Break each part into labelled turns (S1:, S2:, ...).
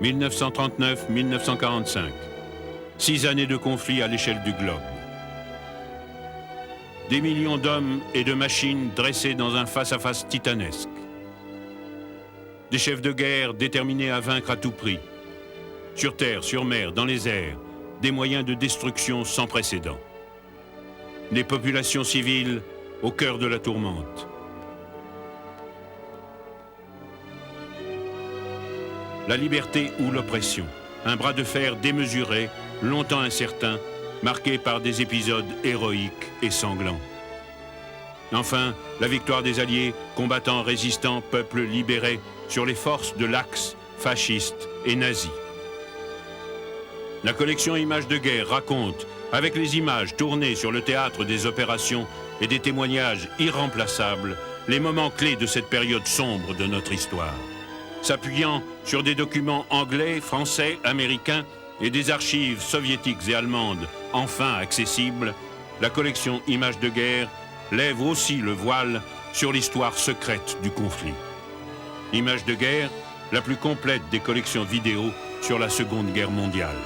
S1: 1939-1945. 6 années de conflit à l'échelle du globe. Des millions d'hommes et de machines dressés dans un face-à-face titanesque. Des chefs de guerre déterminés à vaincre à tout prix. Sur terre, sur mer, dans les airs, des moyens de destruction sans précédent. Des populations civiles au cœur de la tourmente. La liberté ou l'oppression, un bras de fer démesuré, longtemps incertain, marqué par des épisodes héroïques et sanglants. Enfin, la victoire des Alliés, combattants, résistants, peuples libérés, sur les forces de l'Axe, fascistes et nazis. La collection Images de guerre raconte, avec les images tournées sur le théâtre des opérations et des témoignages irremplaçables, les moments clés de cette période sombre de notre histoire. S'appuyant sur des documents anglais, français, américains et des archives soviétiques et allemandes enfin accessibles, la collection Images de guerre lève aussi le voile sur l'histoire secrète du conflit. Images de guerre, la plus complète des collections vidéo sur la Seconde Guerre mondiale.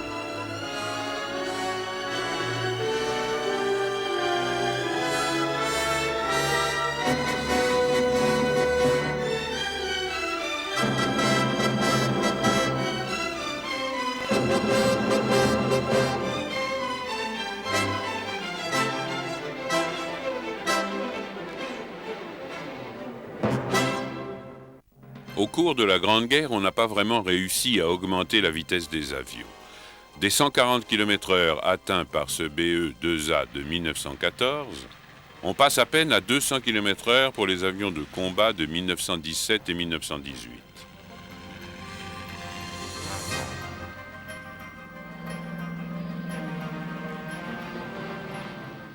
S2: Au cours de la Grande Guerre, on n'a pas vraiment réussi à augmenter la vitesse des avions. Des 140 km/h atteints par ce BE-2A de 1914, on passe à peine à 200 km/h pour les avions de combat de 1917 et 1918.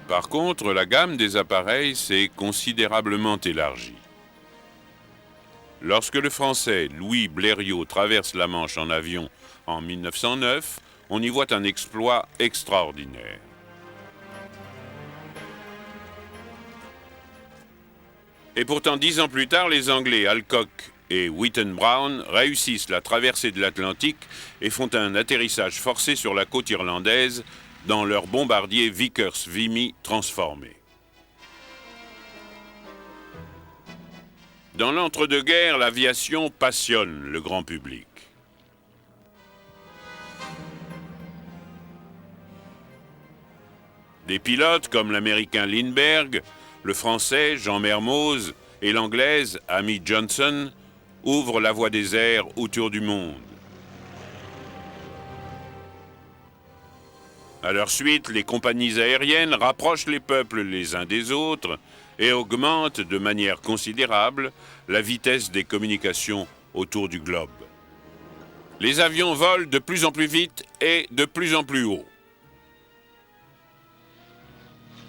S2: Par contre, la gamme des appareils s'est considérablement élargie. Lorsque le Français Louis Blériot traverse la Manche en avion en 1909, on y voit un exploit extraordinaire. Et pourtant, 10 ans plus tard, les Anglais Alcock et Whitten Brown réussissent la traversée de l'Atlantique et font un atterrissage forcé sur la côte irlandaise dans leur bombardier Vickers Vimy transformé. Dans l'entre-deux-guerres, l'aviation passionne le grand public. Des pilotes comme l'américain Lindbergh, le français Jean Mermoz et l'anglaise Amy Johnson ouvrent la voie des airs autour du monde. À leur suite, les compagnies aériennes rapprochent les peuples les uns des autres et augmente de manière considérable la vitesse des communications autour du globe. Les avions volent de plus en plus vite et de plus en plus haut.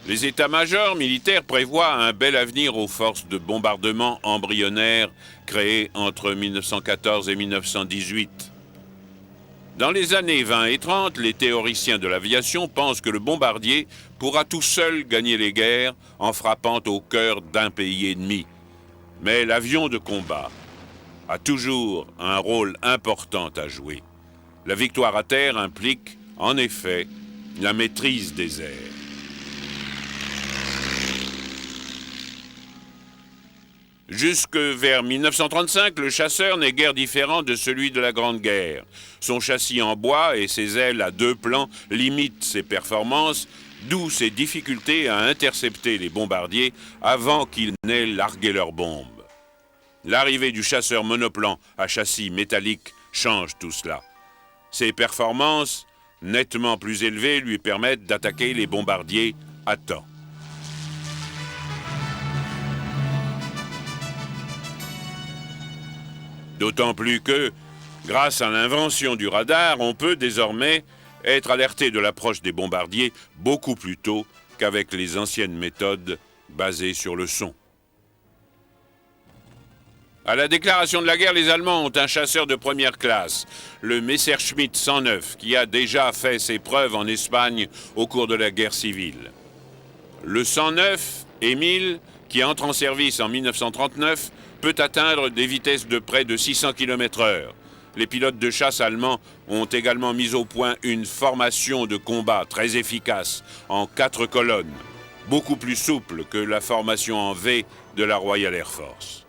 S2: Les états-majors militaires prévoient un bel avenir aux forces de bombardement embryonnaires créées entre 1914 et 1918. Dans les années 20 et 30, les théoriciens de l'aviation pensent que le bombardier pourra tout seul gagner les guerres en frappant au cœur d'un pays ennemi. Mais l'avion de combat a toujours un rôle important à jouer. La victoire à terre implique, en effet, la maîtrise des airs. Jusque vers 1935, le chasseur n'est guère différent de celui de la Grande Guerre. Son châssis en bois et ses ailes à 2 plans limitent ses performances, d'où ses difficultés à intercepter les bombardiers avant qu'ils n'aient largué leurs bombes. L'arrivée du chasseur monoplan à châssis métallique change tout cela. Ses performances, nettement plus élevées, lui permettent d'attaquer les bombardiers à temps. D'autant plus que, grâce à l'invention du radar, on peut désormais être alerté de l'approche des bombardiers beaucoup plus tôt qu'avec les anciennes méthodes basées sur le son. À la déclaration de la guerre, les Allemands ont un chasseur de première classe, le Messerschmitt 109, qui a déjà fait ses preuves en Espagne au cours de la guerre civile. Le 109, Émile, qui entre en service en 1939, peut atteindre des vitesses de près de 600 km/h. les pilotes de chasse allemands ont également mis au point une formation de combat très efficace en 4 colonnes, beaucoup plus souple que la formation en V de la Royal Air Force.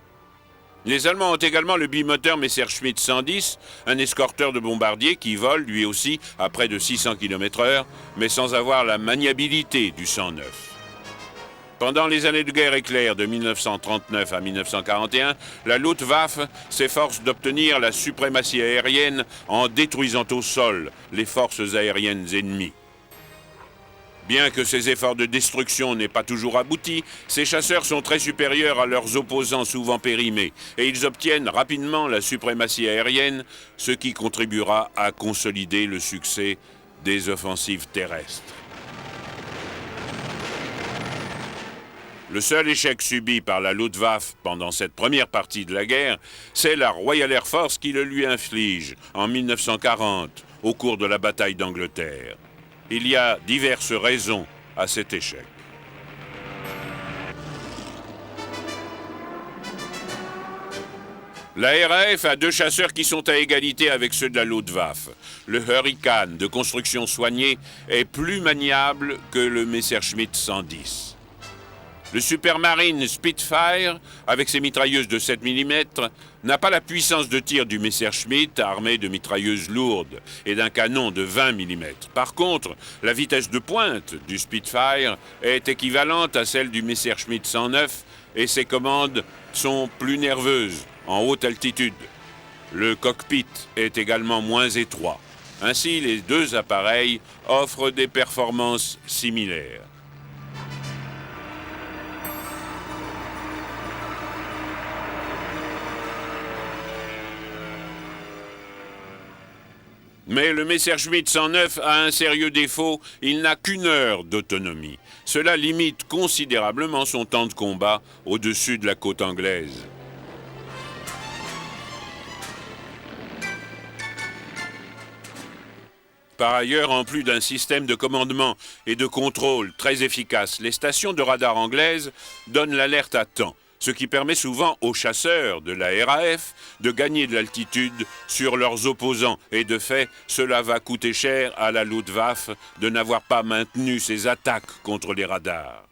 S2: Les Allemands ont également le bimoteur Messerschmitt 110, un escorteur de bombardiers qui vole lui aussi à près de 600 km/h, mais sans avoir la maniabilité du 109. Pendant les années de guerre éclair de 1939 à 1941, la Luftwaffe s'efforce d'obtenir la suprématie aérienne en détruisant au sol les forces aériennes ennemies. Bien que ces efforts de destruction n'aient pas toujours abouti, ces chasseurs sont très supérieurs à leurs opposants souvent périmés, et ils obtiennent rapidement la suprématie aérienne, ce qui contribuera à consolider le succès des offensives terrestres. Le seul échec subi par la Luftwaffe pendant cette première partie de la guerre, c'est la Royal Air Force qui le lui inflige en 1940, au cours de la bataille d'Angleterre. Il y a diverses raisons à cet échec. La RAF a 2 chasseurs qui sont à égalité avec ceux de la Luftwaffe. Le Hurricane, de construction soignée, est plus maniable que le Messerschmitt 110. Le Supermarine Spitfire, avec ses mitrailleuses de 7 mm, n'a pas la puissance de tir du Messerschmitt, armé de mitrailleuses lourdes et d'un canon de 20 mm. Par contre, la vitesse de pointe du Spitfire est équivalente à celle du Messerschmitt 109 et ses commandes sont plus nerveuses, en haute altitude. Le cockpit est également moins étroit. Ainsi, les 2 appareils offrent des performances similaires. Mais le Messerschmitt 109 a un sérieux défaut, il n'a qu'1 heure d'autonomie. Cela limite considérablement son temps de combat au-dessus de la côte anglaise. Par ailleurs, en plus d'un système de commandement et de contrôle très efficace, les stations de radar anglaises donnent l'alerte à temps, ce qui permet souvent aux chasseurs de la RAF de gagner de l'altitude sur leurs opposants. Et de fait, cela va coûter cher à la Luftwaffe de n'avoir pas maintenu ses attaques contre les radars.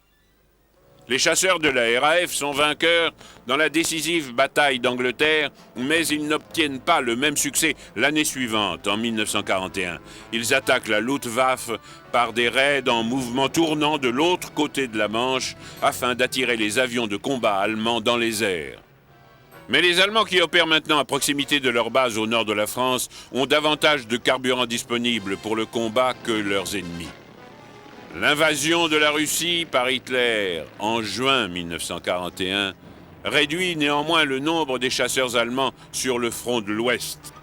S2: Les chasseurs de la RAF sont vainqueurs dans la décisive bataille d'Angleterre, mais ils n'obtiennent pas le même succès l'année suivante, en 1941. Ils attaquent la Luftwaffe par des raids en mouvement tournant de l'autre côté de la Manche afin d'attirer les avions de combat allemands dans les airs. Mais les Allemands qui opèrent maintenant à proximité de leur base au nord de la France ont davantage de carburant disponible pour le combat que leurs ennemis. L'invasion de la Russie par Hitler en juin 1941 réduit néanmoins le nombre des chasseurs allemands sur le front de l'Ouest.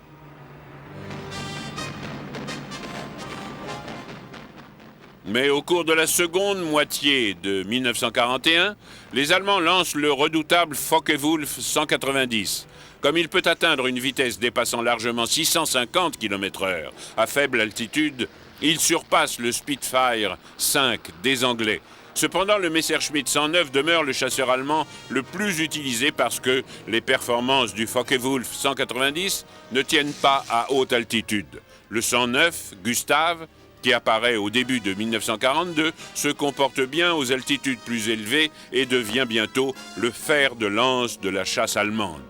S2: Mais au cours de la seconde moitié de 1941, les Allemands lancent le redoutable Focke-Wulf 190. Comme il peut atteindre une vitesse dépassant largement 650 km/h à faible altitude, il surpasse le Spitfire 5 des Anglais. Cependant, le Messerschmitt 109 demeure le chasseur allemand le plus utilisé parce que les performances du Focke-Wulf 190 ne tiennent pas à haute altitude. Le 109, Gustav, qui apparaît au début de 1942, se comporte bien aux altitudes plus élevées et devient bientôt le fer de lance de la chasse allemande.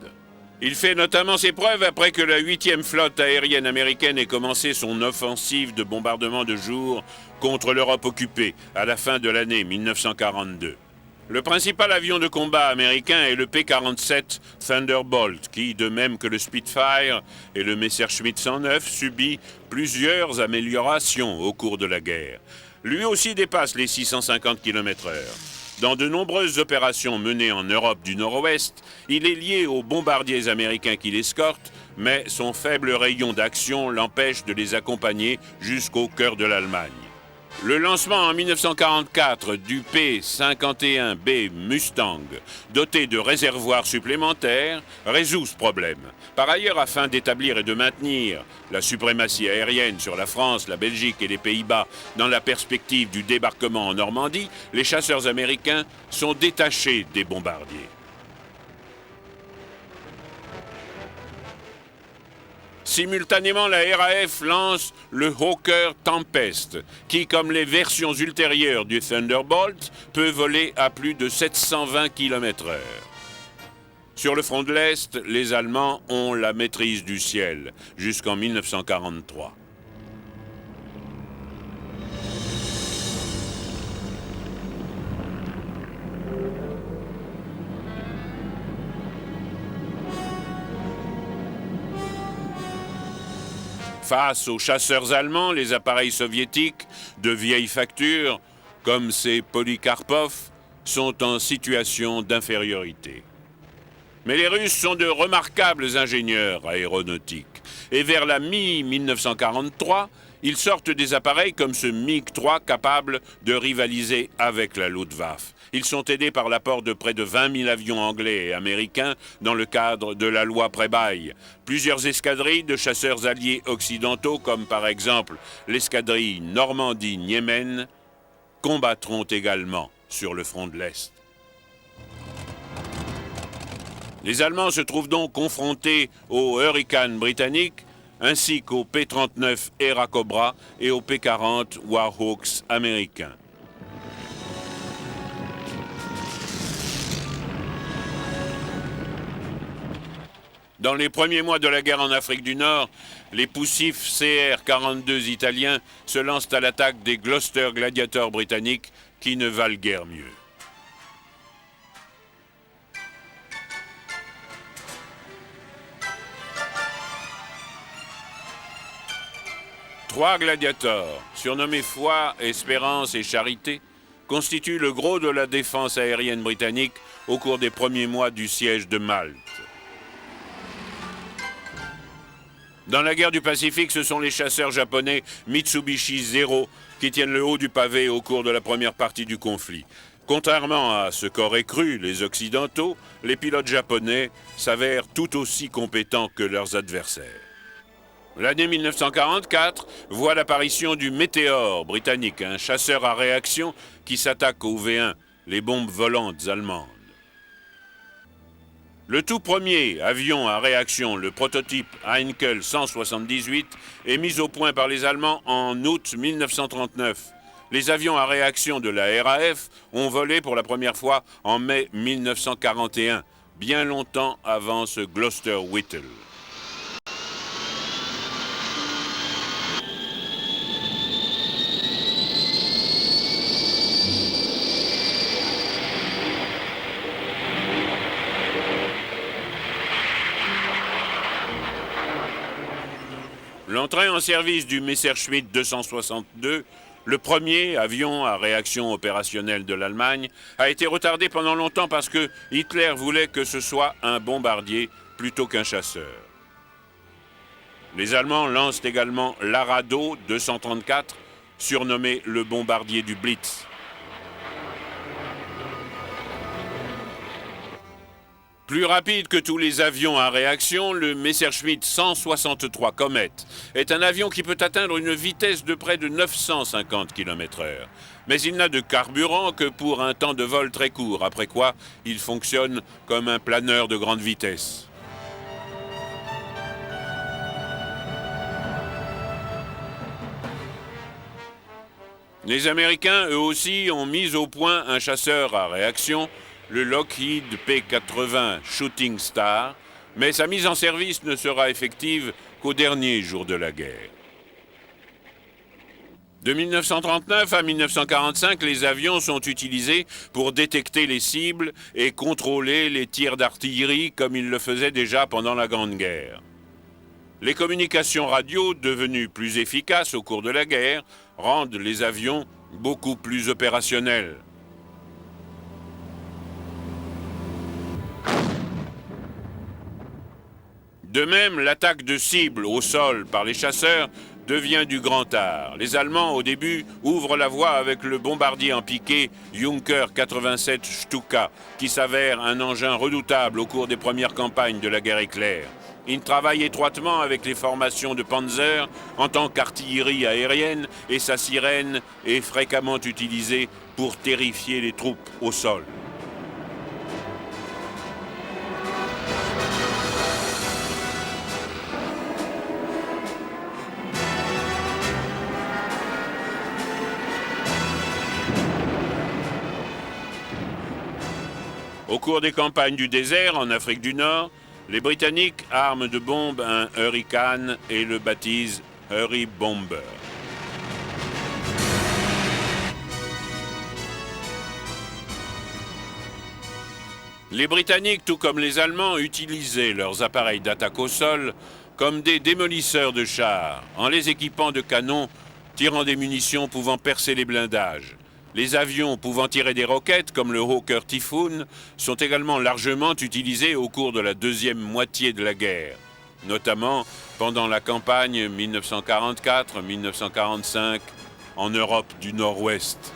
S2: Il fait notamment ses preuves après que la 8e flotte aérienne américaine ait commencé son offensive de bombardement de jour contre l'Europe occupée à la fin de l'année 1942. Le principal avion de combat américain est le P-47 Thunderbolt, qui, de même que le Spitfire et le Messerschmitt 109, subit plusieurs améliorations au cours de la guerre. Lui aussi dépasse les 650 km/h. Dans de nombreuses opérations menées en Europe du Nord-Ouest, il est lié aux bombardiers américains qui l'escortent, mais son faible rayon d'action l'empêche de les accompagner jusqu'au cœur de l'Allemagne. Le lancement en 1944 du P-51B Mustang, doté de réservoirs supplémentaires, résout ce problème. Par ailleurs, afin d'établir et de maintenir la suprématie aérienne sur la France, la Belgique et les Pays-Bas dans la perspective du débarquement en Normandie, les chasseurs américains sont détachés des bombardiers. Simultanément, la RAF lance le Hawker Tempest, qui, comme les versions ultérieures du Thunderbolt, peut voler à plus de 720 km/h. Sur le front de l'Est, les Allemands ont la maîtrise du ciel jusqu'en 1943. Face aux chasseurs allemands, les appareils soviétiques de vieille facture, comme ces Polikarpov, sont en situation d'infériorité. Mais les Russes sont de remarquables ingénieurs aéronautiques. Et vers la mi-1943, ils sortent des appareils comme ce MiG-3 capable de rivaliser avec la Luftwaffe. Ils sont aidés par l'apport de près de 20 000 avions anglais et américains dans le cadre de la loi Prebaille. Plusieurs escadrilles de chasseurs alliés occidentaux, comme par exemple l'escadrille Normandie-Niemen, combattront également sur le front de l'Est. Les Allemands se trouvent donc confrontés aux Hurricanes britanniques, ainsi qu'aux P-39 Era Cobra et aux P-40 Warhawks américains. Dans les premiers mois de la guerre en Afrique du Nord, les poussifs CR-42 italiens se lancent à l'attaque des Gloster Gladiator britanniques qui ne valent guère mieux. Trois Gladiators, surnommés Foi, Espérance et Charité, constituent le gros de la défense aérienne britannique au cours des premiers mois du siège de Malte. Dans la guerre du Pacifique, ce sont les chasseurs japonais Mitsubishi Zero qui tiennent le haut du pavé au cours de la première partie du conflit. Contrairement à ce qu'auraient cru les Occidentaux, les pilotes japonais s'avèrent tout aussi compétents que leurs adversaires. L'année 1944 voit l'apparition du Météore britannique, un chasseur à réaction qui s'attaque aux V1, les bombes volantes allemandes. Le tout premier avion à réaction, le prototype Heinkel 178, est mis au point par les Allemands en août 1939. Les avions à réaction de la RAF ont volé pour la première fois en mai 1941, bien longtemps avant ce Gloster Whittle. L'entrée en service du Messerschmitt 262, le premier avion à réaction opérationnelle de l'Allemagne, a été retardé pendant longtemps parce que Hitler voulait que ce soit un bombardier plutôt qu'un chasseur. Les Allemands lancent également l'Arado 234, surnommé le bombardier du Blitz. Plus rapide que tous les avions à réaction, le Messerschmitt 163 Comet est un avion qui peut atteindre une vitesse de près de 950 km/h. Mais il n'a de carburant que pour un temps de vol très court, après quoi il fonctionne comme un planeur de grande vitesse. Les Américains, eux aussi, ont mis au point un chasseur à réaction, le Lockheed P-80 Shooting Star, mais sa mise en service ne sera effective qu'au dernier jour de la guerre. De 1939 à 1945, les avions sont utilisés pour détecter les cibles et contrôler les tirs d'artillerie comme ils le faisaient déjà pendant la Grande Guerre. Les communications radio, devenues plus efficaces au cours de la guerre, rendent les avions beaucoup plus opérationnels. De même, l'attaque de cibles au sol par les chasseurs devient du grand art. Les Allemands, au début, ouvrent la voie avec le bombardier en piqué Junker 87 Stuka, qui s'avère un engin redoutable au cours des premières campagnes de la guerre éclair. Il travaille étroitement avec les formations de Panzer en tant qu'artillerie aérienne et sa sirène est fréquemment utilisée pour terrifier les troupes au sol. Au cours des campagnes du désert en Afrique du Nord, les Britanniques arment de bombes un Hurricane et le baptisent Hurry Bomber. Les Britanniques, tout comme les Allemands, utilisaient leurs appareils d'attaque au sol comme des démolisseurs de chars, en les équipant de canons tirant des munitions pouvant percer les blindages. Les avions pouvant tirer des roquettes, comme le Hawker Typhoon, sont également largement utilisés au cours de la deuxième moitié de la guerre, notamment pendant la campagne 1944-1945 en Europe du Nord-Ouest.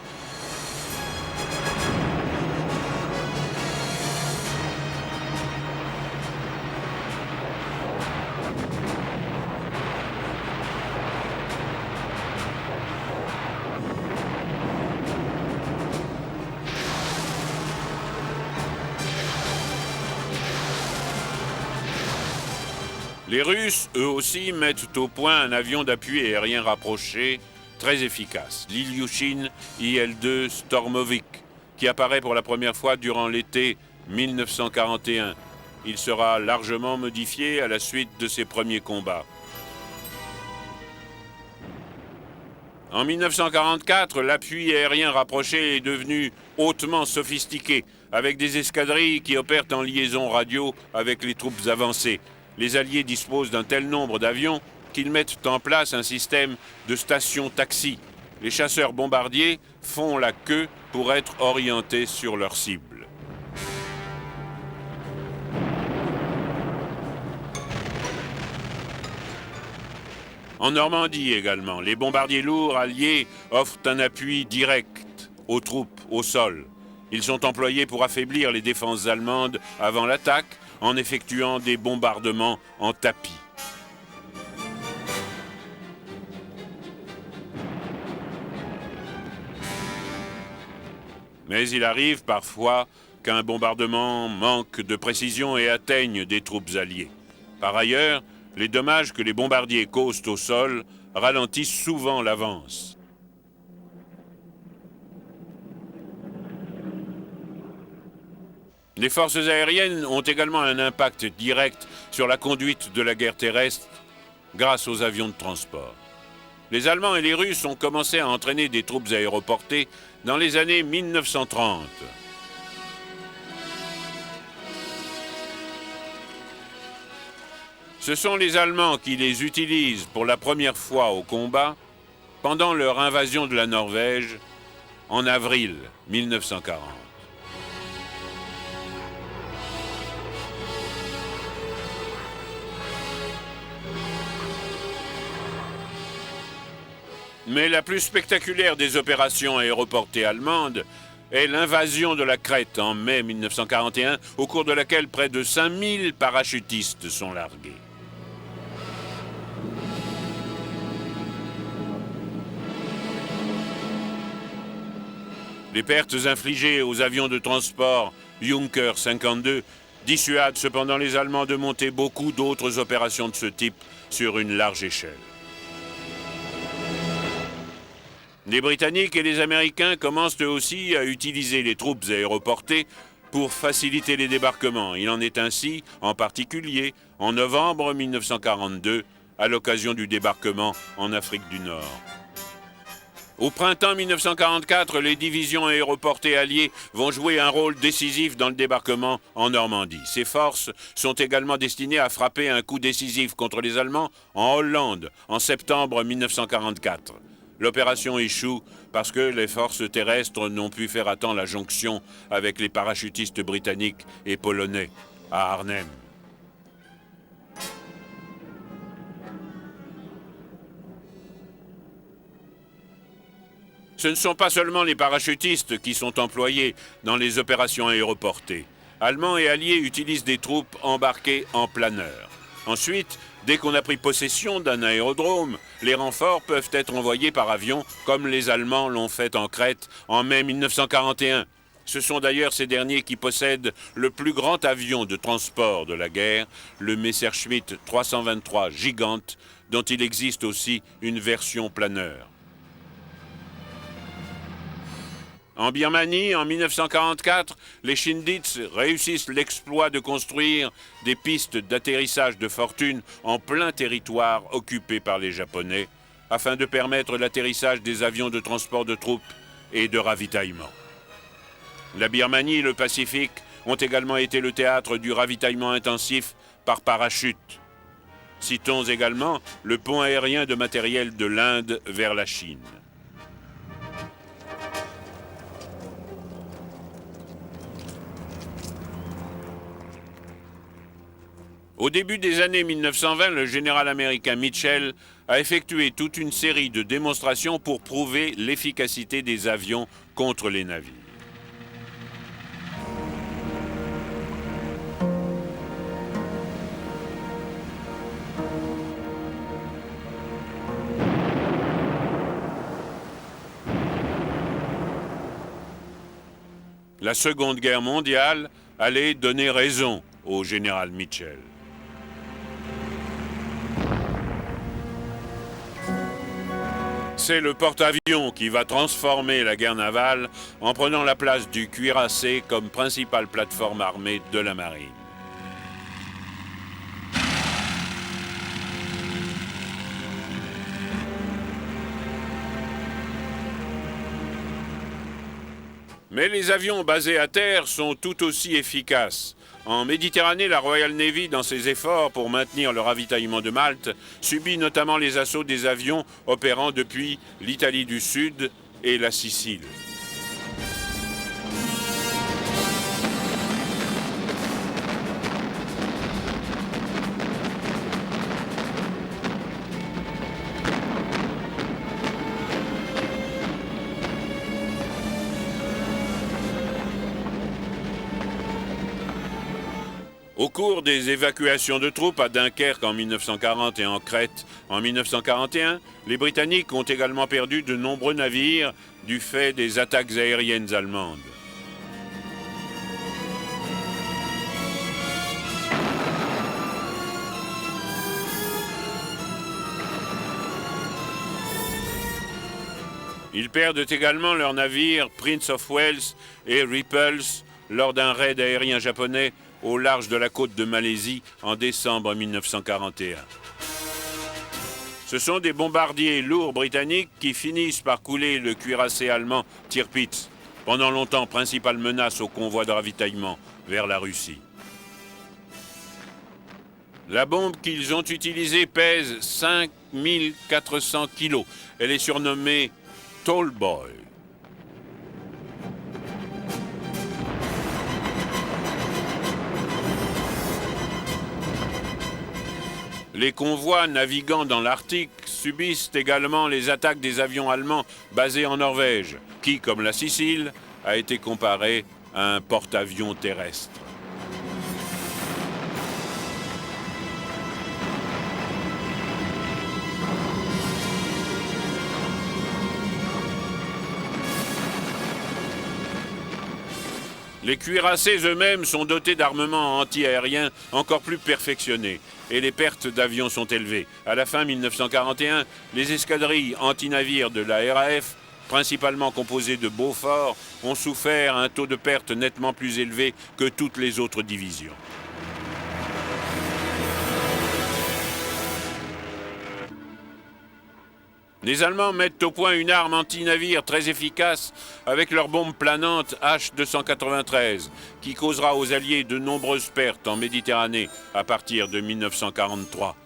S2: Les Russes, eux aussi, mettent au point un avion d'appui aérien rapproché très efficace, l'Ilyushin IL-2 Stormovik, qui apparaît pour la première fois durant l'été 1941. Il sera largement modifié à la suite de ses premiers combats. En 1944, l'appui aérien rapproché est devenu hautement sophistiqué, avec des escadrilles qui opèrent en liaison radio avec les troupes avancées. Les Alliés disposent d'un tel nombre d'avions qu'ils mettent en place un système de stations-taxi. Les chasseurs bombardiers font la queue pour être orientés sur leur cible. En Normandie également, les bombardiers lourds alliés offrent un appui direct aux troupes au sol. Ils sont employés pour affaiblir les défenses allemandes avant l'attaque, en effectuant des bombardements en tapis. Mais il arrive parfois qu'un bombardement manque de précision et atteigne des troupes alliées. Par ailleurs, les dommages que les bombardiers causent au sol ralentissent souvent l'avance. Les forces aériennes ont également un impact direct sur la conduite de la guerre terrestre grâce aux avions de transport. Les Allemands et les Russes ont commencé à entraîner des troupes aéroportées dans les années 1930. Ce sont les Allemands qui les utilisent pour la première fois au combat pendant leur invasion de la Norvège en avril 1940. Mais la plus spectaculaire des opérations aéroportées allemandes est l'invasion de la Crète en mai 1941, au cours de laquelle près de 5000 parachutistes sont largués. Les pertes infligées aux avions de transport Junker 52 dissuadent cependant les Allemands de monter beaucoup d'autres opérations de ce type sur une large échelle. Les Britanniques et les Américains commencent eux aussi à utiliser les troupes aéroportées pour faciliter les débarquements. Il en est ainsi, en particulier, en novembre 1942, à l'occasion du débarquement en Afrique du Nord. Au printemps 1944, les divisions aéroportées alliées vont jouer un rôle décisif dans le débarquement en Normandie. Ces forces sont également destinées à frapper un coup décisif contre les Allemands en Hollande en septembre 1944. L'opération échoue parce que les forces terrestres n'ont pu faire à temps la jonction avec les parachutistes britanniques et polonais à Arnhem. Ce ne sont pas seulement les parachutistes qui sont employés dans les opérations aéroportées. Allemands et Alliés utilisent des troupes embarquées en planeur. Ensuite, dès qu'on a pris possession d'un aérodrome, les renforts peuvent être envoyés par avion, comme les Allemands l'ont fait en Crète en mai 1941. Ce sont d'ailleurs ces derniers qui possèdent le plus grand avion de transport de la guerre, le Messerschmitt 323 Gigant, dont il existe aussi une version planeur. En Birmanie, en 1944, les Chindits réussissent l'exploit de construire des pistes d'atterrissage de fortune en plein territoire occupé par les Japonais, afin de permettre l'atterrissage des avions de transport de troupes et de ravitaillement. La Birmanie et le Pacifique ont également été le théâtre du ravitaillement intensif par parachute. Citons également le pont aérien de matériel de l'Inde vers la Chine. Au début des années 1920, le général américain Mitchell a effectué toute une série de démonstrations pour prouver l'efficacité des avions contre les navires. La Seconde Guerre mondiale allait donner raison au général Mitchell. C'est le porte-avions qui va transformer la guerre navale en prenant la place du cuirassé comme principale plateforme armée de la marine. Mais les avions basés à terre sont tout aussi efficaces. En Méditerranée, la Royal Navy, dans ses efforts pour maintenir le ravitaillement de Malte, subit notamment les assauts des avions opérant depuis l'Italie du Sud et la Sicile. Au cours des évacuations de troupes à Dunkerque en 1940 et en Crète en 1941, les Britanniques ont également perdu de nombreux navires du fait des attaques aériennes allemandes. Ils perdent également leurs navires Prince of Wales et Repulse lors d'un raid aérien japonais au large de la côte de Malaisie en décembre 1941. Ce sont des bombardiers lourds britanniques qui finissent par couler le cuirassé allemand Tirpitz, pendant longtemps principale menace au convoi de ravitaillement vers la Russie. La bombe qu'ils ont utilisée pèse 5400 kilos. Elle est surnommée Tallboy. Les convois naviguant dans l'Arctique subissent également les attaques des avions allemands basés en Norvège, qui, comme la Sicile, a été comparé à un porte-avions terrestre. Les cuirassés eux-mêmes sont dotés d'armements anti-aériens encore plus perfectionnés et les pertes d'avions sont élevées. À la fin 1941, les escadrilles anti-navires de la RAF, principalement composées de Beaufort, ont souffert un taux de perte nettement plus élevé que toutes les autres divisions. Les Allemands mettent au point une arme anti-navire très efficace avec leur bombe planante H-293, qui causera aux Alliés de nombreuses pertes en Méditerranée à partir de 1943.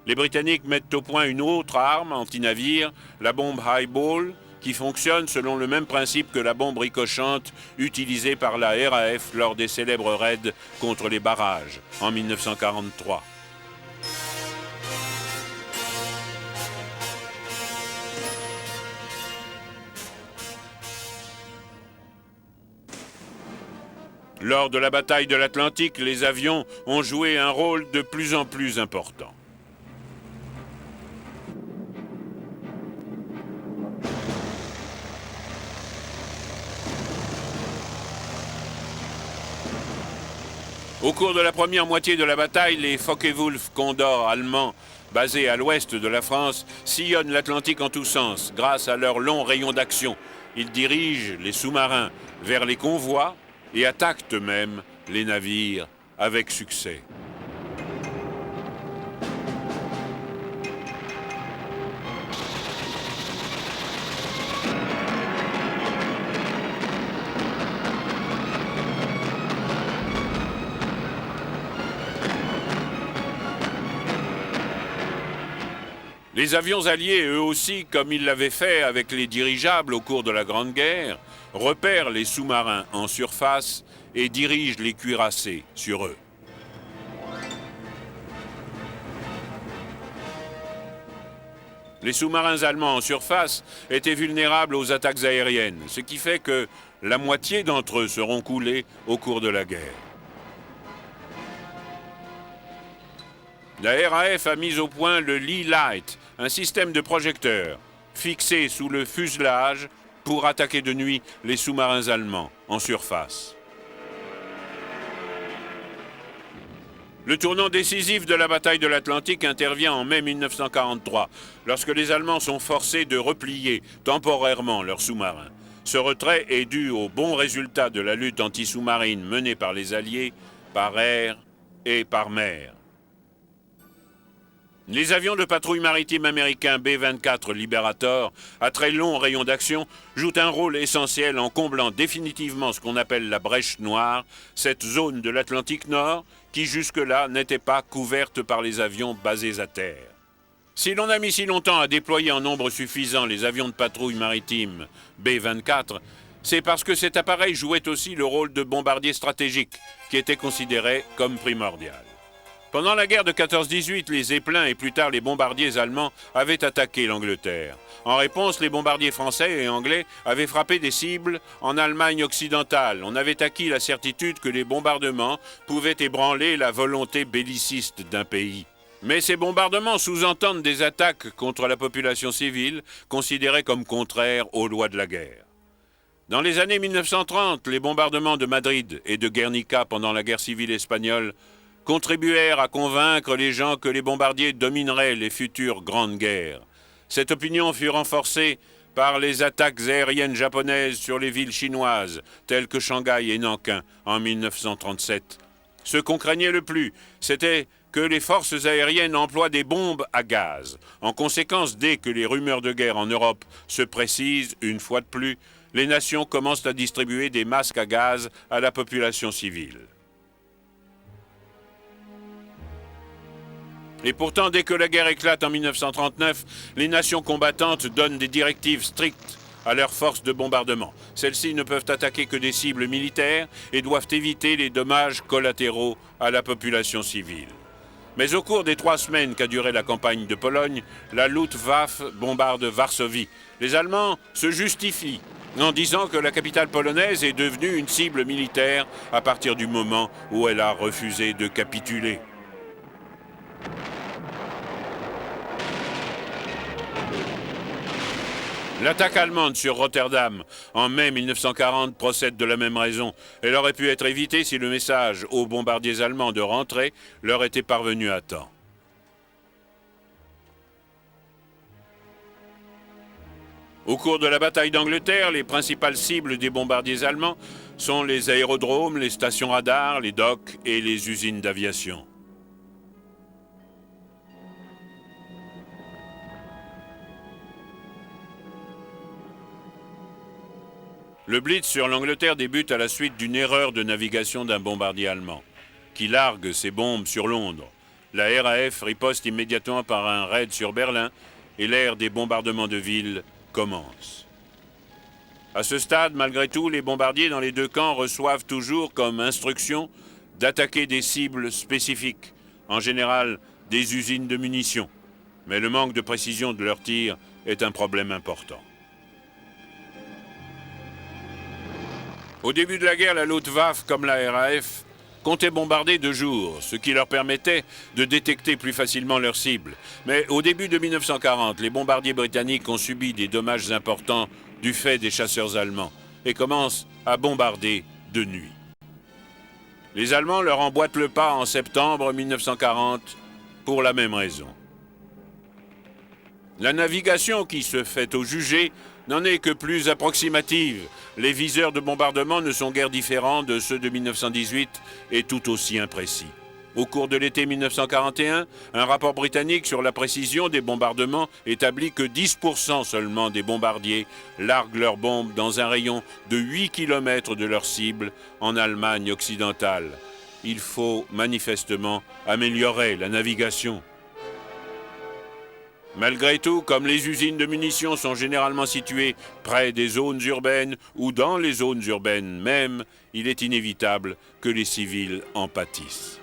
S2: Les Britanniques mettent au point une autre arme anti-navire, la bombe Highball, qui fonctionne selon le même principe que la bombe ricochante utilisée par la RAF lors des célèbres raids contre les barrages en 1943. Lors de la bataille de l'Atlantique, les avions ont joué un rôle de plus en plus important. Au cours de la première moitié de la bataille, les Focke-Wulf Condor allemands, basés à l'ouest de la France, sillonnent l'Atlantique en tous sens grâce à leurs longs rayons d'action ils dirigent les sous-marins vers les convois et attaquent eux-mêmes les navires avec succès. Les avions alliés, eux aussi, comme ils l'avaient fait avec les dirigeables au cours de la Grande Guerre, repèrent les sous-marins en surface et dirigent les cuirassés sur eux. Les sous-marins allemands en surface étaient vulnérables aux attaques aériennes, ce qui fait que la moitié d'entre eux seront coulés au cours de la guerre. La RAF a mis au point le Lee Light, un système de projecteurs fixé sous le fuselage pour attaquer de nuit les sous-marins allemands en surface. Le tournant décisif de la bataille de l'Atlantique intervient en mai 1943, lorsque les Allemands sont forcés de replier temporairement leurs sous-marins. Ce retrait est dû au bon résultat de la lutte anti-sous-marine menée par les Alliés, par air et par mer. Les avions de patrouille maritime américains B-24 Liberator, à très long rayon d'action, jouent un rôle essentiel en comblant définitivement ce qu'on appelle la brèche noire, cette zone de l'Atlantique Nord qui jusque-là n'était pas couverte par les avions basés à terre. Si l'on a mis si longtemps à déployer en nombre suffisant les avions de patrouille maritime B-24, c'est parce que cet appareil jouait aussi le rôle de bombardier stratégique, qui était considéré comme primordial. Pendant la guerre de 14-18, les Zeppelins et plus tard les bombardiers allemands avaient attaqué l'Angleterre. En réponse, les bombardiers français et anglais avaient frappé des cibles en Allemagne occidentale. On avait acquis la certitude que les bombardements pouvaient ébranler la volonté belliciste d'un pays. Mais ces bombardements sous-entendent des attaques contre la population civile, considérées comme contraires aux lois de la guerre. Dans les années 1930, les bombardements de Madrid et de Guernica pendant la guerre civile espagnole contribuèrent à convaincre les gens que les bombardiers domineraient les futures grandes guerres. Cette opinion fut renforcée par les attaques aériennes japonaises sur les villes chinoises, telles que Shanghai et Nankin, en 1937. Ce qu'on craignait le plus, c'était que les forces aériennes emploient des bombes à gaz. En conséquence, dès que les rumeurs de guerre en Europe se précisent, une fois de plus, les nations commencent à distribuer des masques à gaz à la population civile. Et pourtant, dès que la guerre éclate en 1939, les nations combattantes donnent des directives strictes à leurs forces de bombardement. Celles-ci ne peuvent attaquer que des cibles militaires et doivent éviter les dommages collatéraux à la population civile. Mais au cours des 3 semaines qu'a duré la campagne de Pologne, la Luftwaffe bombarde Varsovie. Les Allemands se justifient en disant que la capitale polonaise est devenue une cible militaire à partir du moment où elle a refusé de capituler. L'attaque allemande sur Rotterdam en mai 1940 procède de la même raison. Elle aurait pu être évitée si le message aux bombardiers allemands de rentrer leur était parvenu à temps. Au cours de la bataille d'Angleterre, les principales cibles des bombardiers allemands sont les aérodromes, les stations radars, les docks et les usines d'aviation. Le Blitz sur l'Angleterre débute à la suite d'une erreur de navigation d'un bombardier allemand, qui largue ses bombes sur Londres. La RAF riposte immédiatement par un raid sur Berlin et l'ère des bombardements de villes commence. À ce stade, malgré tout, les bombardiers dans les 2 camps reçoivent toujours comme instruction d'attaquer des cibles spécifiques, en général des usines de munitions. Mais le manque de précision de leurs tirs est un problème important. Au début de la guerre, la Luftwaffe, comme la RAF, comptait bombarder de jour, ce qui leur permettait de détecter plus facilement leurs cibles. Mais au début de 1940, les bombardiers britanniques ont subi des dommages importants du fait des chasseurs allemands et commencent à bombarder de nuit. Les Allemands leur emboîtent le pas en septembre 1940 pour la même raison. La navigation qui se fait au jugé n'en est que plus approximative. Les viseurs de bombardement ne sont guère différents de ceux de 1918 et tout aussi imprécis. Au cours de l'été 1941, un rapport britannique sur la précision des bombardements établit que 10% seulement des bombardiers larguent leurs bombes dans un rayon de 8 km de leur cible en Allemagne occidentale. Il faut manifestement améliorer la navigation. Malgré tout, comme les usines de munitions sont généralement situées près des zones urbaines ou dans les zones urbaines même, il est inévitable que les civils en pâtissent.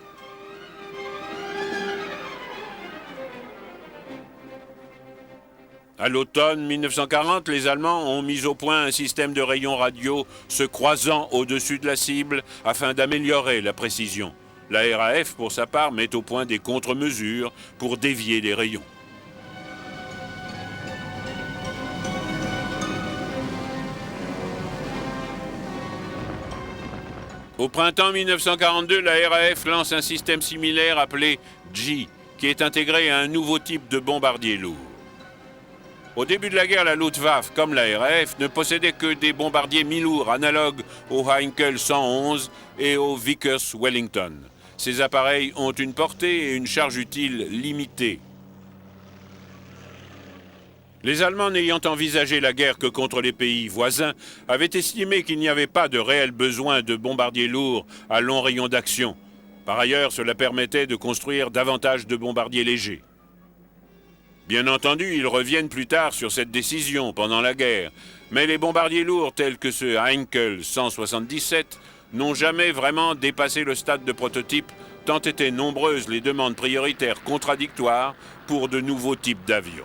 S2: À l'automne 1940, les Allemands ont mis au point un système de rayons radio se croisant au-dessus de la cible afin d'améliorer la précision. La RAF, pour sa part, met au point des contre-mesures pour dévier les rayons. Au printemps 1942, la RAF lance un système similaire appelé G, qui est intégré à un nouveau type de bombardier lourd. Au début de la guerre, la Luftwaffe, comme la RAF, ne possédait que des bombardiers mi-lourds analogues au Heinkel 111 et au Vickers Wellington. Ces appareils ont une portée et une charge utile limitées. Les Allemands, n'ayant envisagé la guerre que contre les pays voisins, avaient estimé qu'il n'y avait pas de réel besoin de bombardiers lourds à long rayon d'action. Par ailleurs, cela permettait de construire davantage de bombardiers légers. Bien entendu, ils reviennent plus tard sur cette décision pendant la guerre, mais les bombardiers lourds tels que ce Heinkel 177 n'ont jamais vraiment dépassé le stade de prototype, tant étaient nombreuses les demandes prioritaires contradictoires pour de nouveaux types d'avions.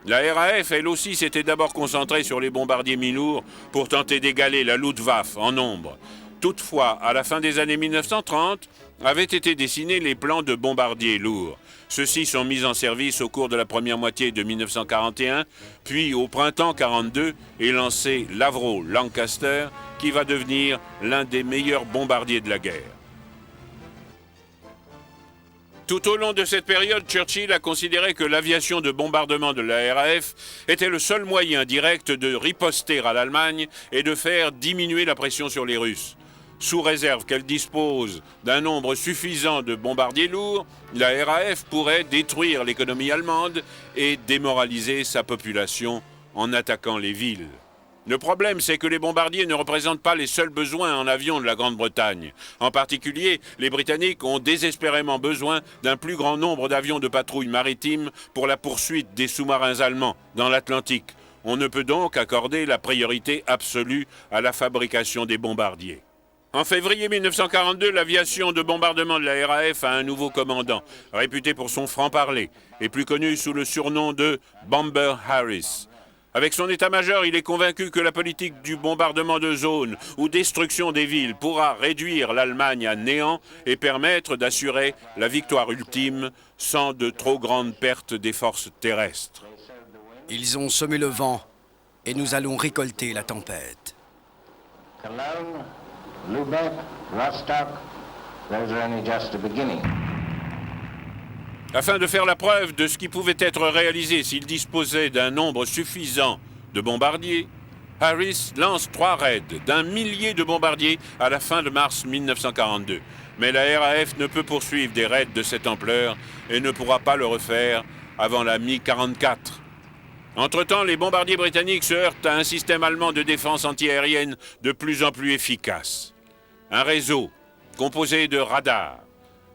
S2: La RAF, elle aussi, s'était d'abord concentrée sur les bombardiers mi-lourds pour tenter d'égaler la Luftwaffe en nombre. Toutefois, à la fin des années 1930, avaient été dessinés les plans de bombardiers lourds. Ceux-ci sont mis en service au cours de la première moitié de 1941, puis au printemps 1942 est lancé l'Avro Lancaster, qui va devenir l'un des meilleurs bombardiers de la guerre. Tout au long de cette période, Churchill a considéré que l'aviation de bombardement de la RAF était le seul moyen direct de riposter à l'Allemagne et de faire diminuer la pression sur les Russes. Sous réserve qu'elle dispose d'un nombre suffisant de bombardiers lourds, la RAF pourrait détruire l'économie allemande et démoraliser sa population en attaquant les villes. Le problème, c'est que les bombardiers ne représentent pas les seuls besoins en avions de la Grande-Bretagne. En particulier, les Britanniques ont désespérément besoin d'un plus grand nombre d'avions de patrouille maritime pour la poursuite des sous-marins allemands dans l'Atlantique. On ne peut donc accorder la priorité absolue à la fabrication des bombardiers. En février 1942, l'aviation de bombardement de la RAF a un nouveau commandant, réputé pour son franc-parler, et plus connu sous le surnom de Bomber Harris. Avec son état-major, il est convaincu que la politique du bombardement de zones ou destruction des villes pourra réduire l'Allemagne à néant et permettre d'assurer la victoire ultime sans de trop grandes pertes des forces terrestres.
S3: Ils ont semé le vent et nous allons récolter la tempête.
S4: Cologne, Lubeck, Rostock, those are only just the beginning.
S2: Afin de faire la preuve de ce qui pouvait être réalisé s'il disposait d'un nombre suffisant de bombardiers, Harris lance 3 raids d'1 millier de bombardiers à la fin de mars 1942. Mais la RAF ne peut poursuivre des raids de cette ampleur et ne pourra pas le refaire avant la mi-44. Entre-temps, les bombardiers britanniques se heurtent à un système allemand de défense antiaérienne de plus en plus efficace. Un réseau composé de radars,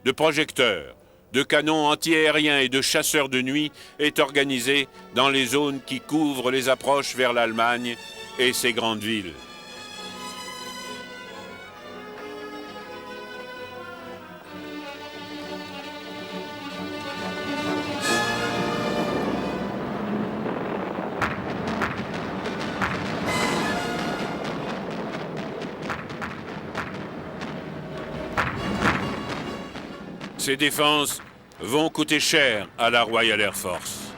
S2: de projecteurs, de canons antiaériens et de chasseurs de nuit est organisé dans les zones qui couvrent les approches vers l'Allemagne et ses grandes villes. Ces défenses vont coûter cher à la Royal Air Force.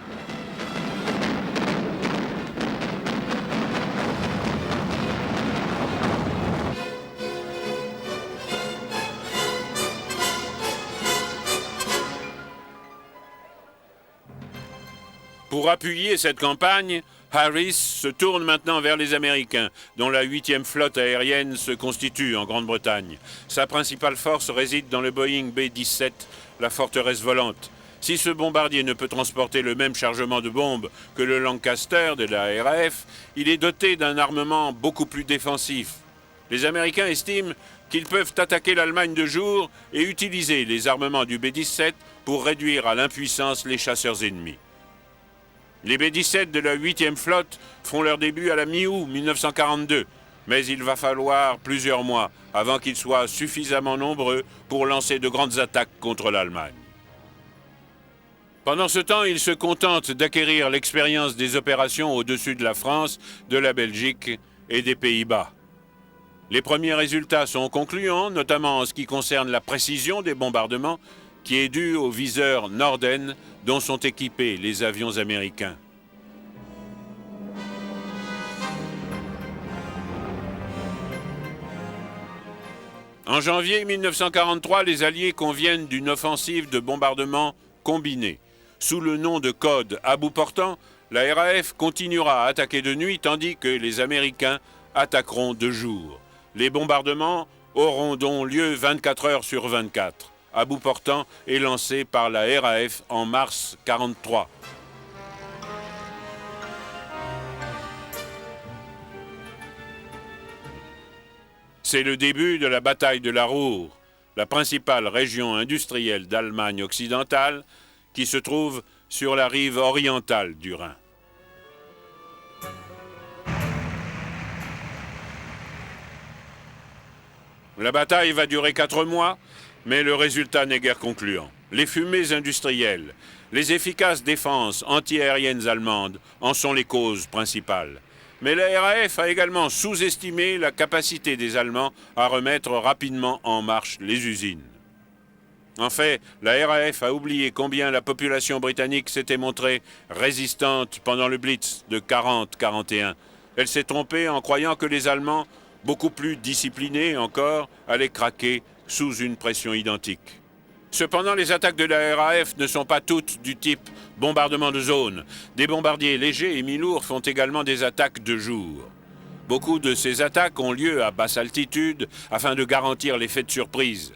S2: Pour appuyer cette campagne, Harris se tourne maintenant vers les Américains, dont la 8e flotte aérienne se constitue en Grande-Bretagne. Sa principale force réside dans le Boeing B-17, la forteresse volante. Si ce bombardier ne peut transporter le même chargement de bombes que le Lancaster de la RAF, il est doté d'un armement beaucoup plus défensif. Les Américains estiment qu'ils peuvent attaquer l'Allemagne de jour et utiliser les armements du B-17 pour réduire à l'impuissance les chasseurs ennemis. Les B-17 de la 8e flotte font leur début à la mi-août 1942, mais il va falloir plusieurs mois avant qu'ils soient suffisamment nombreux pour lancer de grandes attaques contre l'Allemagne. Pendant ce temps, ils se contentent d'acquérir l'expérience des opérations au-dessus de la France, de la Belgique et des Pays-Bas. Les premiers résultats sont concluants, notamment en ce qui concerne la précision des bombardements, qui est due aux viseurs Norden dont sont équipés les avions américains. En janvier 1943, les Alliés conviennent d'une offensive de bombardement combinée. Sous le nom de code à bout portant, la RAF continuera à attaquer de nuit tandis que les Américains attaqueront de jour. Les bombardements auront donc lieu 24 heures sur 24. À bout portant est lancé par la RAF en mars 1943. C'est le début de la bataille de la Ruhr, la principale région industrielle d'Allemagne occidentale, qui se trouve sur la rive orientale du Rhin. La bataille va durer 4 mois, mais le résultat n'est guère concluant. Les fumées industrielles, les efficaces défenses antiaériennes allemandes en sont les causes principales. Mais la RAF a également sous-estimé la capacité des Allemands à remettre rapidement en marche les usines. En fait, la RAF a oublié combien la population britannique s'était montrée résistante pendant le Blitz de 40-41. Elle s'est trompée en croyant que les Allemands, beaucoup plus disciplinés encore, allaient craquer sous une pression identique. Cependant, les attaques de la RAF ne sont pas toutes du type bombardement de zone. Des bombardiers légers et mi-lourds font également des attaques de jour. Beaucoup de ces attaques ont lieu à basse altitude afin de garantir l'effet de surprise.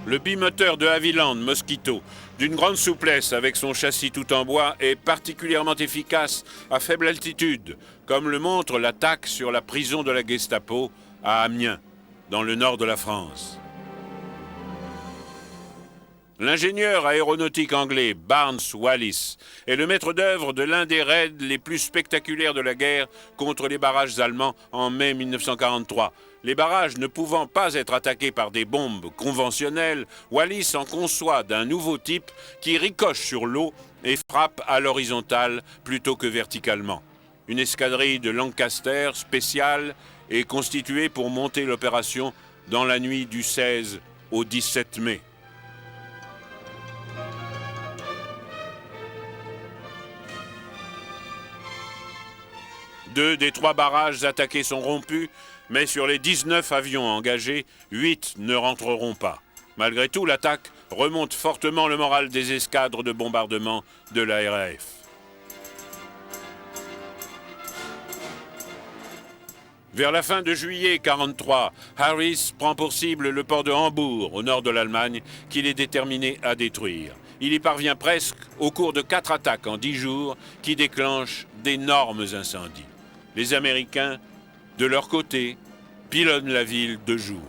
S2: Le bimoteur de Havilland Mosquito, d'une grande souplesse avec son châssis tout en bois, est particulièrement efficace à faible altitude, comme le montre l'attaque sur la prison de la Gestapo à Amiens, dans le nord de la France. L'ingénieur aéronautique anglais Barnes Wallis est le maître d'œuvre de l'un des raids les plus spectaculaires de la guerre contre les barrages allemands en mai 1943. Les barrages ne pouvant pas être attaqués par des bombes conventionnelles, Wallis en conçoit d'un nouveau type qui ricoche sur l'eau et frappe à l'horizontale plutôt que verticalement. Une escadrille de Lancaster spéciale est constituée pour monter l'opération dans la nuit du 16 au 17 mai. Deux des 3 barrages attaqués sont rompus, mais sur les 19 avions engagés, 8 ne rentreront pas. Malgré tout, l'attaque remonte fortement le moral des escadres de bombardement de la RAF. Vers la fin de juillet 1943, Harris prend pour cible le port de Hambourg, au nord de l'Allemagne, qu'il est déterminé à détruire. Il y parvient presque au cours de 4 attaques en 10 jours qui déclenchent d'énormes incendies. Les Américains, de leur côté, pilonnent la ville de jour.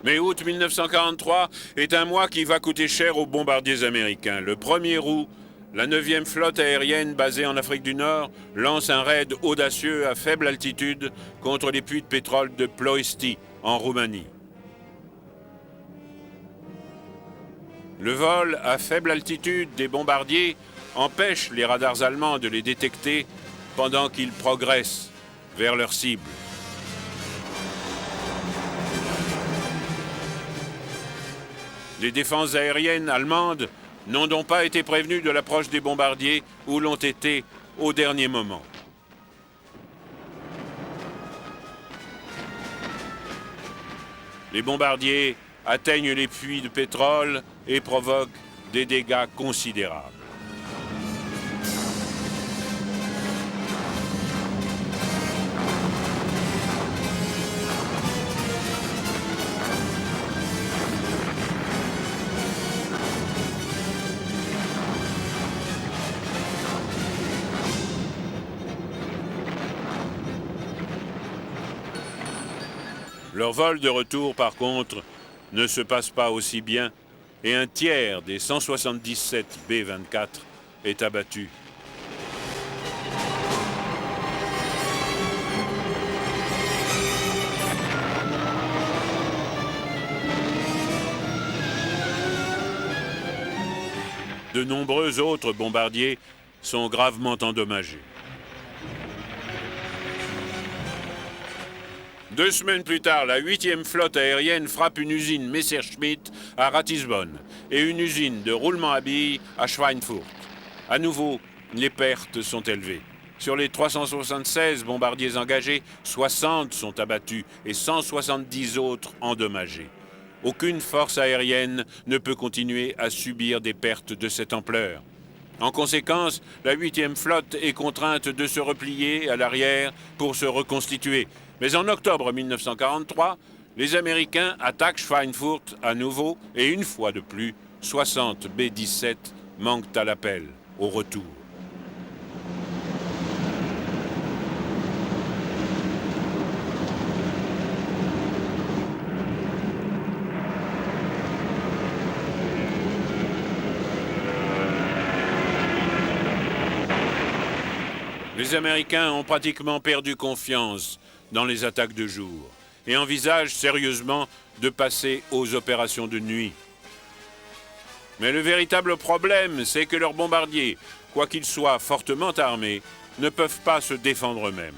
S2: Mais août 1943 est un mois qui va coûter cher aux bombardiers américains. Le 1er août, la 9e flotte aérienne basée en Afrique du Nord lance un raid audacieux à faible altitude contre les puits de pétrole de Ploiești, en Roumanie. Le vol à faible altitude des bombardiers empêche les radars allemands de les détecter pendant qu'ils progressent vers leur cible. Les défenses aériennes allemandes n'ont donc pas été prévenues de l'approche des bombardiers ou l'ont été au dernier moment. Les bombardiers atteignent les puits de pétrole et provoquent des dégâts considérables. Leur vol de retour, par contre, ne se passe pas aussi bien et un tiers des 177 B-24 est abattu. De nombreux autres bombardiers sont gravement endommagés. 2 semaines plus tard, la 8e flotte aérienne frappe une usine Messerschmitt à Ratisbonne et une usine de roulement à billes à Schweinfurt. À nouveau, les pertes sont élevées. Sur les 376 bombardiers engagés, 60 sont abattus et 170 autres endommagés. Aucune force aérienne ne peut continuer à subir des pertes de cette ampleur. En conséquence, la 8e flotte est contrainte de se replier à l'arrière pour se reconstituer. Mais en octobre 1943, les Américains attaquent Schweinfurt à nouveau et une fois de plus, 60 B-17 manquent à l'appel au retour. Les Américains ont pratiquement perdu confiance dans les attaques de jour et envisagent sérieusement de passer aux opérations de nuit. Mais le véritable problème, c'est que leurs bombardiers, quoiqu'ils soient fortement armés, ne peuvent pas se défendre eux-mêmes.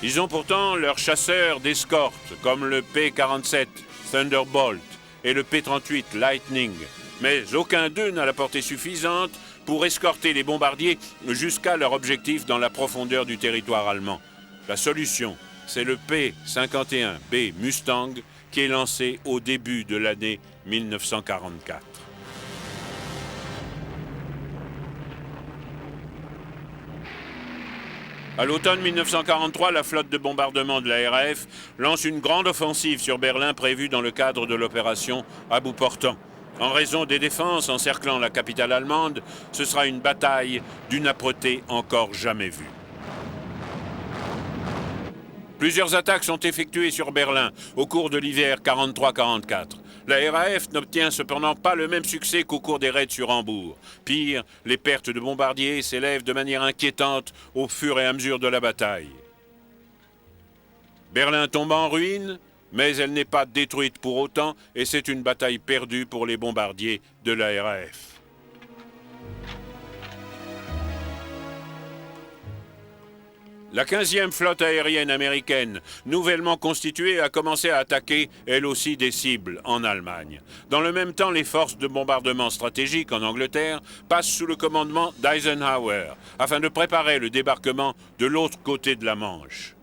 S2: Ils ont pourtant leurs chasseurs d'escorte, comme le P-47 Thunderbolt et le P-38 Lightning, mais aucun d'eux n'a la portée suffisante pour escorter les bombardiers jusqu'à leur objectif dans la profondeur du territoire allemand. La solution, c'est le P-51B Mustang qui est lancé au début de l'année 1944. À l'automne 1943, la flotte de bombardement de la RAF lance une grande offensive sur Berlin prévue dans le cadre de l'opération à bout portant. En raison des défenses encerclant la capitale allemande, ce sera une bataille d'une âpreté encore jamais vue. Plusieurs attaques sont effectuées sur Berlin au cours de l'hiver 43-44. La RAF n'obtient cependant pas le même succès qu'au cours des raids sur Hambourg. Pire, les pertes de bombardiers s'élèvent de manière inquiétante au fur et à mesure de la bataille. Berlin tombe en ruine, mais elle n'est pas détruite pour autant et c'est une bataille perdue pour les bombardiers de la RAF. La 15e flotte aérienne américaine, nouvellement constituée, a commencé à attaquer, elle aussi, des cibles en Allemagne. Dans le même temps, les forces de bombardement stratégique en Angleterre passent sous le commandement d'Eisenhower, afin de préparer le débarquement de l'autre côté de la Manche.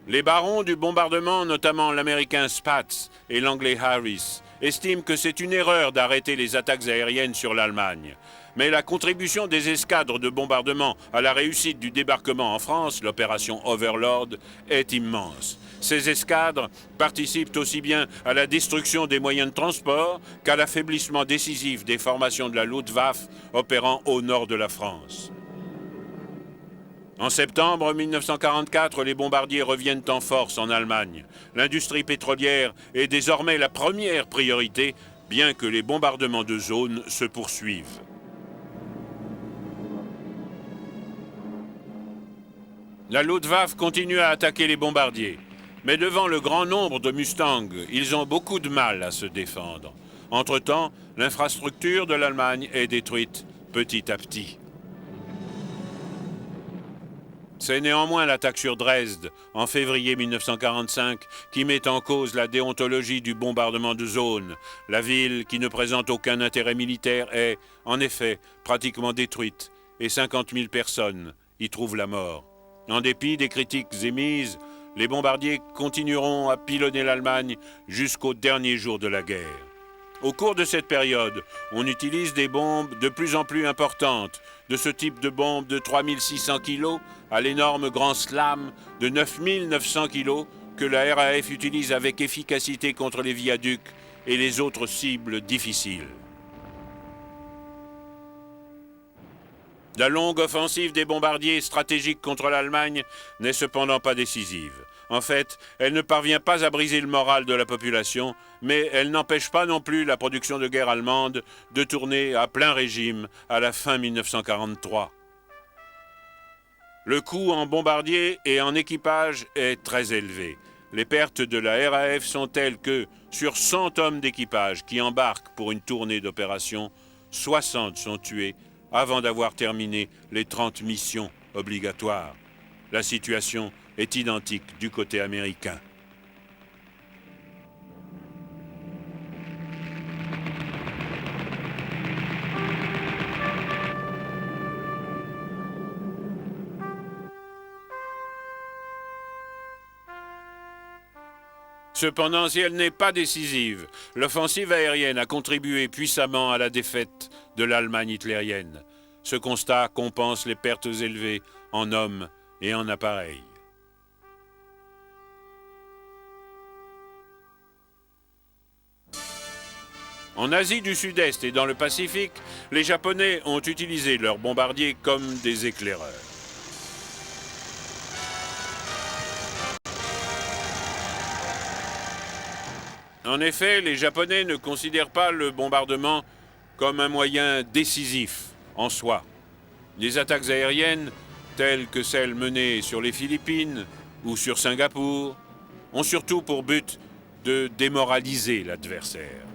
S2: Les barons du bombardement, notamment l'américain Spaatz et l'anglais Harris, estiment que c'est une erreur d'arrêter les attaques aériennes sur l'Allemagne. Mais la contribution des escadres de bombardement à la réussite du débarquement en France, l'opération Overlord, est immense. Ces escadres participent aussi bien à la destruction des moyens de transport qu'à l'affaiblissement décisif des formations de la Luftwaffe opérant au nord de la France. En septembre 1944, les bombardiers reviennent en force en Allemagne. L'industrie pétrolière est désormais la première priorité, bien que les bombardements de zone se poursuivent. La Luftwaffe continue à attaquer les bombardiers, mais devant le grand nombre de Mustangs, ils ont beaucoup de mal à se défendre. Entre-temps, l'infrastructure de l'Allemagne est détruite petit à petit. C'est néanmoins l'attaque sur Dresde, en février 1945, qui met en cause la déontologie du bombardement de zone. La ville, qui ne présente aucun intérêt militaire, est, en effet, pratiquement détruite, et 50 000 personnes y trouvent la mort. En dépit des critiques émises, les bombardiers continueront à pilonner l'Allemagne jusqu'au dernier jour de la guerre. Au cours de cette période, on utilise des bombes de plus en plus importantes, de ce type de bombe de 3600 kg à l'énorme Grand Slam de 9900 kg que la RAF utilise avec efficacité contre les viaducs et les autres cibles difficiles. La longue offensive des bombardiers stratégiques contre l'Allemagne n'est cependant pas décisive. En fait, elle ne parvient pas à briser le moral de la population, mais elle n'empêche pas non plus la production de guerre allemande de tourner à plein régime à la fin 1943. Le coût en bombardier et en équipage est très élevé. Les pertes de la RAF sont telles que, sur 100 hommes d'équipage qui embarquent pour une tournée d'opération, 60 sont tués avant d'avoir terminé les 30 missions obligatoires. La situation est identique du côté américain. Cependant, si elle n'est pas décisive, l'offensive aérienne a contribué puissamment à la défaite de l'Allemagne hitlérienne. Ce constat compense les pertes élevées en hommes et en appareils. En Asie du Sud-Est et dans le Pacifique, les Japonais ont utilisé leurs bombardiers comme des éclaireurs. En effet, les Japonais ne considèrent pas le bombardement comme un moyen décisif en soi. Les attaques aériennes, telles que celles menées sur les Philippines ou sur Singapour, ont surtout pour but de démoraliser l'adversaire.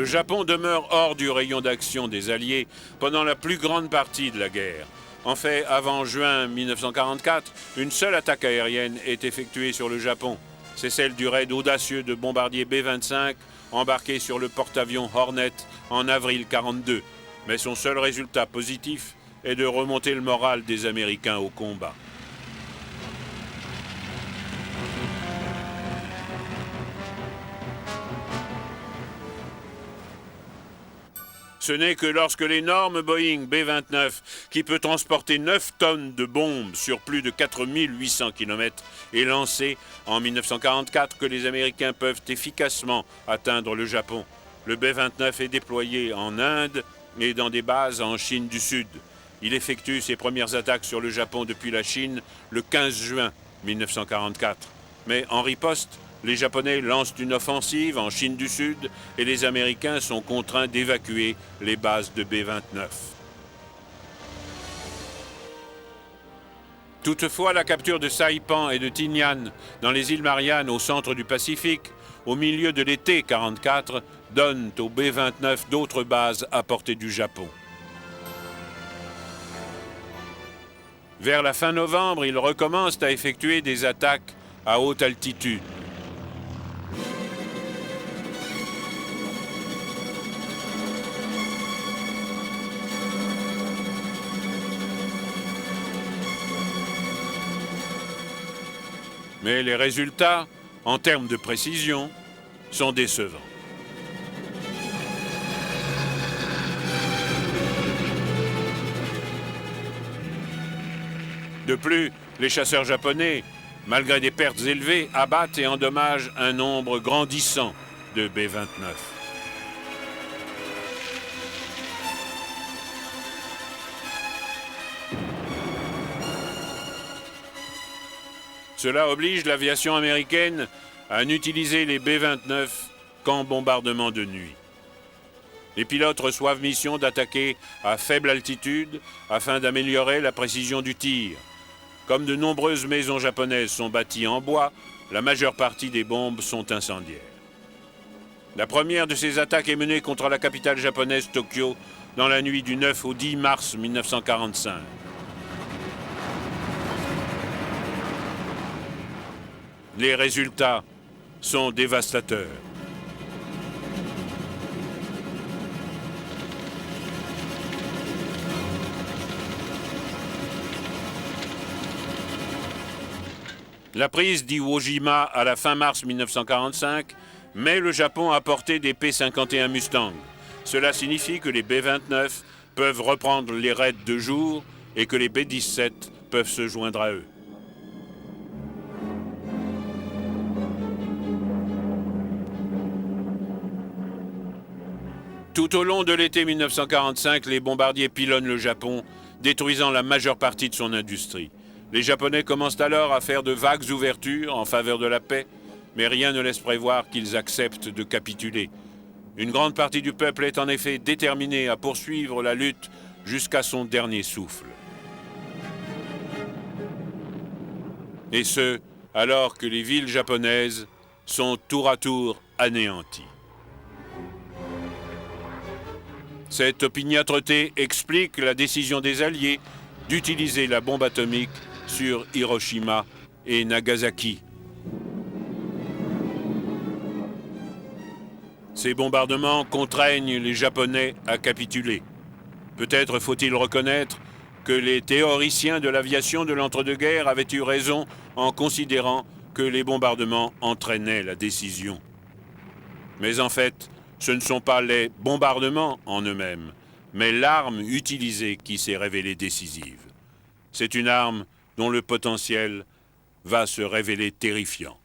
S2: Le Japon demeure hors du rayon d'action des Alliés pendant la plus grande partie de la guerre. En fait, avant juin 1944, une seule attaque aérienne est effectuée sur le Japon. C'est celle du raid audacieux de bombardiers B-25 embarqués sur le porte-avions Hornet en avril 1942. Mais son seul résultat positif est de remonter le moral des Américains au combat. Ce n'est que lorsque l'énorme Boeing B-29, qui peut transporter 9 tonnes de bombes sur plus de 4800 km, est lancé en 1944 que les Américains peuvent efficacement atteindre le Japon. Le B-29 est déployé en Inde et dans des bases en Chine du Sud. Il effectue ses premières attaques sur le Japon depuis la Chine le 15 juin 1944. Mais en riposte, les Japonais lancent une offensive en Chine du Sud et les Américains sont contraints d'évacuer les bases de B-29. Toutefois, la capture de Saipan et de Tinian dans les îles Mariannes au centre du Pacifique, au milieu de l'été 1944, donne au B-29 d'autres bases à portée du Japon. Vers la fin novembre, ils recommencent à effectuer des attaques à haute altitude. Mais les résultats, en termes de précision, sont décevants. De plus, les chasseurs japonais, malgré des pertes élevées, abattent et endommagent un nombre grandissant de B-29. Cela oblige l'aviation américaine à n'utiliser les B-29 qu'en bombardement de nuit. Les pilotes reçoivent mission d'attaquer à faible altitude afin d'améliorer la précision du tir. Comme de nombreuses maisons japonaises sont bâties en bois, la majeure partie des bombes sont incendiaires. La première de ces attaques est menée contre la capitale japonaise, Tokyo, dans la nuit du 9 au 10 mars 1945. Les résultats sont dévastateurs. La prise d'Iwo Jima à la fin mars 1945 met le Japon à portée des P-51 Mustang. Cela signifie que les B-29 peuvent reprendre les raids de jour et que les B-17 peuvent se joindre à eux. Tout au long de l'été 1945, les bombardiers pilonnent le Japon, détruisant la majeure partie de son industrie. Les Japonais commencent alors à faire de vagues ouvertures en faveur de la paix, mais rien ne laisse prévoir qu'ils acceptent de capituler. Une grande partie du peuple est en effet déterminée à poursuivre la lutte jusqu'à son dernier souffle. Et ce, alors que les villes japonaises sont tour à tour anéanties. Cette opiniâtreté explique la décision des Alliés d'utiliser la bombe atomique sur Hiroshima et Nagasaki. Ces bombardements contraignent les Japonais à capituler. Peut-être faut-il reconnaître que les théoriciens de l'aviation de l'entre-deux-guerres avaient eu raison en considérant que les bombardements entraînaient la décision. Mais en fait, ce ne sont pas les bombardements en eux-mêmes, mais l'arme utilisée qui s'est révélée décisive. C'est une arme dont le potentiel va se révéler terrifiant.